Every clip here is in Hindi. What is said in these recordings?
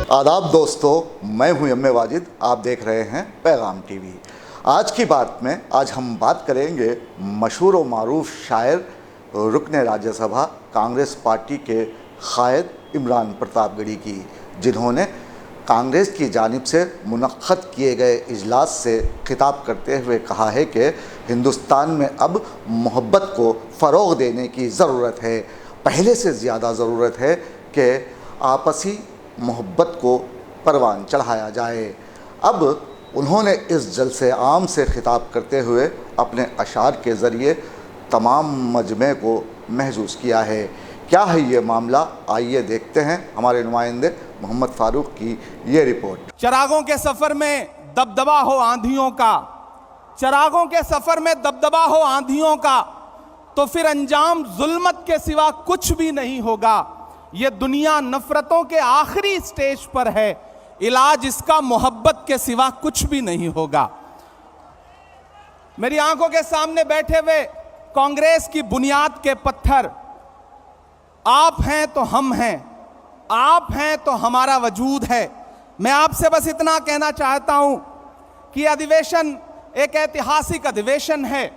आदाब दोस्तों, मैं हूं एम ए वाजिद। आप देख रहे हैं पैगाम टीवी। आज की बात में आज हम बात करेंगे मशहूर व मारूफ शायर, रुकने राज्यसभा कांग्रेस पार्टी के कायद इमरान प्रतापगढ़ी की, जिन्होंने कांग्रेस की जानिब से मुनक्कद किए गए इजलास से खिताब करते हुए कहा है कि हिंदुस्तान में अब मोहब्बत को फ़रोग़ देने की ज़रूरत है। पहले से ज़्यादा ज़रूरत है कि आपसी मोहब्बत को परवान चढ़ाया जाए। अब उन्होंने इस जलसे आम से खिताब करते हुए अपने अशार के ज़रिए तमाम मजमे को महसूस किया है। क्या है ये मामला, आइए देखते हैं हमारे नुमाइंदे मोहम्मद फारूक की ये रिपोर्ट। चिरागों के सफ़र में दबदबा हो आंधियों का, चिरागों के सफ़र में दबदबा हो आंधियों का, तो फिर अंजाम जुल्मत के सिवा कुछ भी नहीं होगा। ये दुनिया नफरतों के आखिरी स्टेज पर है, इलाज इसका मोहब्बत के सिवा कुछ भी नहीं होगा। मेरी आंखों के सामने बैठे हुए कांग्रेस की बुनियाद के पत्थर, आप हैं तो हम हैं, आप हैं तो हमारा वजूद है। मैं आपसे बस इतना कहना चाहता हूं कि अधिवेशन एक ऐतिहासिक अधिवेशन है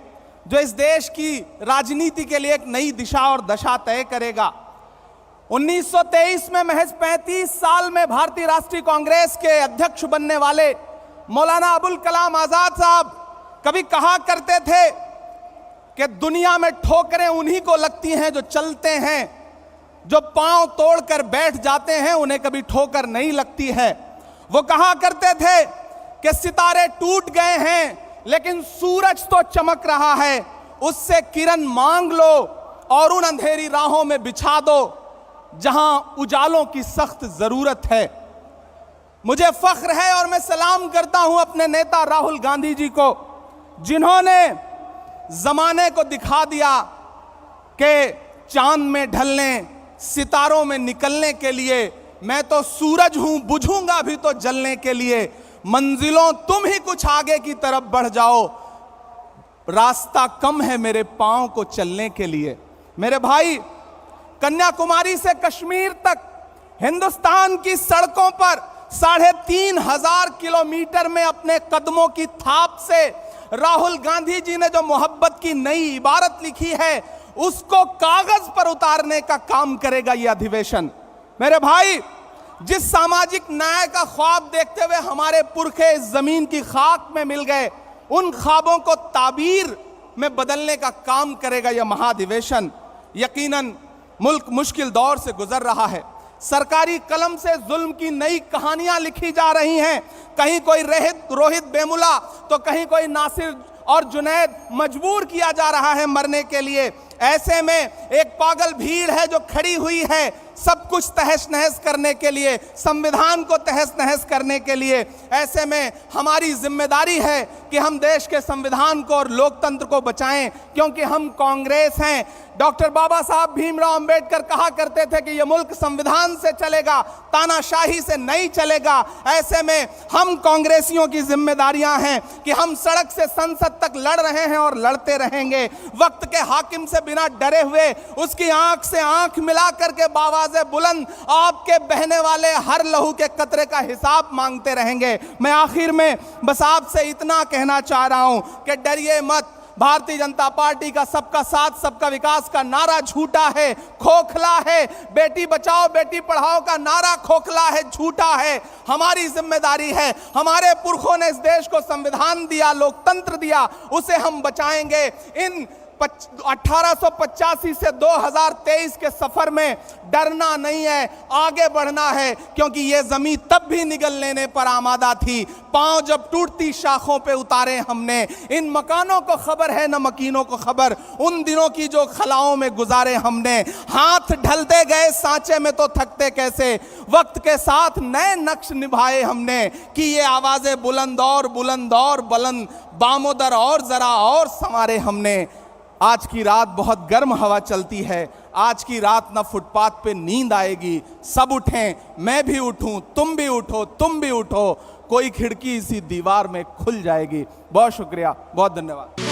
जो इस देश की राजनीति के लिए एक नई दिशा और दशा तय करेगा। 1923 में महज 35 साल में भारतीय राष्ट्रीय कांग्रेस के अध्यक्ष बनने वाले मौलाना अबुल कलाम आजाद साहब कभी कहा करते थे कि दुनिया में ठोकरें उन्हीं को लगती हैं जो चलते हैं, जो पांव तोड़कर बैठ जाते हैं उन्हें कभी ठोकर नहीं लगती है। वो कहा करते थे कि सितारे टूट गए हैं लेकिन सूरज तो चमक रहा है, उससे किरण मांग लो और उन अंधेरी राहों में बिछा दो जहां उजालों की सख्त जरूरत है। मुझे फख्र है और मैं सलाम करता हूं अपने नेता राहुल गांधी जी को, जिन्होंने जमाने को दिखा दिया कि चांद में ढलने, सितारों में निकलने के लिए मैं तो सूरज हूं, बुझूंगा भी तो जलने के लिए। मंजिलों तुम ही कुछ आगे की तरफ बढ़ जाओ, रास्ता कम है मेरे पांव को चलने के लिए। मेरे भाई, कन्याकुमारी से कश्मीर तक हिंदुस्तान की सड़कों पर 3,500 किलोमीटर में अपने कदमों की थाप से राहुल गांधी जी ने जो मोहब्बत की नई इबारत लिखी है उसको कागज पर उतारने का काम करेगा यह अधिवेशन। मेरे भाई, जिस सामाजिक न्याय का ख्वाब देखते हुए हमारे पुरखे इस जमीन की खाक में मिल गए, उन ख्वाबों को ताबीर में बदलने का काम करेगा यह महाधिवेशन। यकीनन मुल्क मुश्किल दौर से गुजर रहा है, सरकारी कलम से जुल्म की नई कहानियां लिखी जा रही हैं। कहीं कोई रोहित वेमुला तो कहीं कोई नासिर और जुनैद मजबूर किया जा रहा है मरने के लिए। ऐसे में एक पागल भीड़ है जो खड़ी हुई है सब कुछ तहस नहस करने के लिए, संविधान को तहस नहस करने के लिए। ऐसे में हमारी जिम्मेदारी है कि हम देश के संविधान को और लोकतंत्र को बचाएं, क्योंकि हम कांग्रेस हैं। डॉक्टर बाबा साहब भीमराव अंबेडकर कहा करते थे कि यह मुल्क संविधान से चलेगा, तानाशाही से नहीं चलेगा। ऐसे में हम कांग्रेसियों की जिम्मेदारियां हैं कि हम सड़क से संसद तक लड़ रहे हैं और लड़ते रहेंगे। वक्त के हाकिम से बिना डरे हुए उसकी आंख से आंख मिला करके बावाज़े बुलंद आपके बहने वाले हर लहू के कतरे का हिसाब मांगते रहेंगे। मैं आखिर में बस आपसे इतना कहना चाह रहा हूं कि डरिए मत। भारतीय जनता पार्टी का सबका साथ सबका विकास का नारा झूठा है, खोखला है। बेटी बचाओ बेटी पढ़ाओ का नारा खोखला है, झूठा है। हमारी जिम्मेदारी है, हमारे पुरखों ने इस देश को संविधान दिया, लोकतंत्र दिया, उसे हम बचाएंगे। इन 1885 से 2023 के सफर में डरना नहीं है, आगे बढ़ना है, क्योंकि ये जमीन तब भी निगल लेने पर आमादा थी। पांव जब टूटती शाखों पे उतारे हमने। इन मकानों को खबर है न मकीनों को खबर, उन दिनों की जो खलाओं में गुजारे हमने। हाथ ढलते गए सांचे में तो थकते कैसे, वक्त के साथ नए नक्श निभाए हमने। कि ये आवाजें बुलंद और बुलंद, बामोदर और जरा और संवारे हमने। आज की रात बहुत गर्म हवा चलती है, आज की रात ना फुटपाथ पे नींद आएगी। सब उठें, मैं भी उठूं, तुम भी उठो, तुम भी उठो, कोई खिड़की इसी दीवार में खुल जाएगी। बहुत शुक्रिया, बहुत धन्यवाद।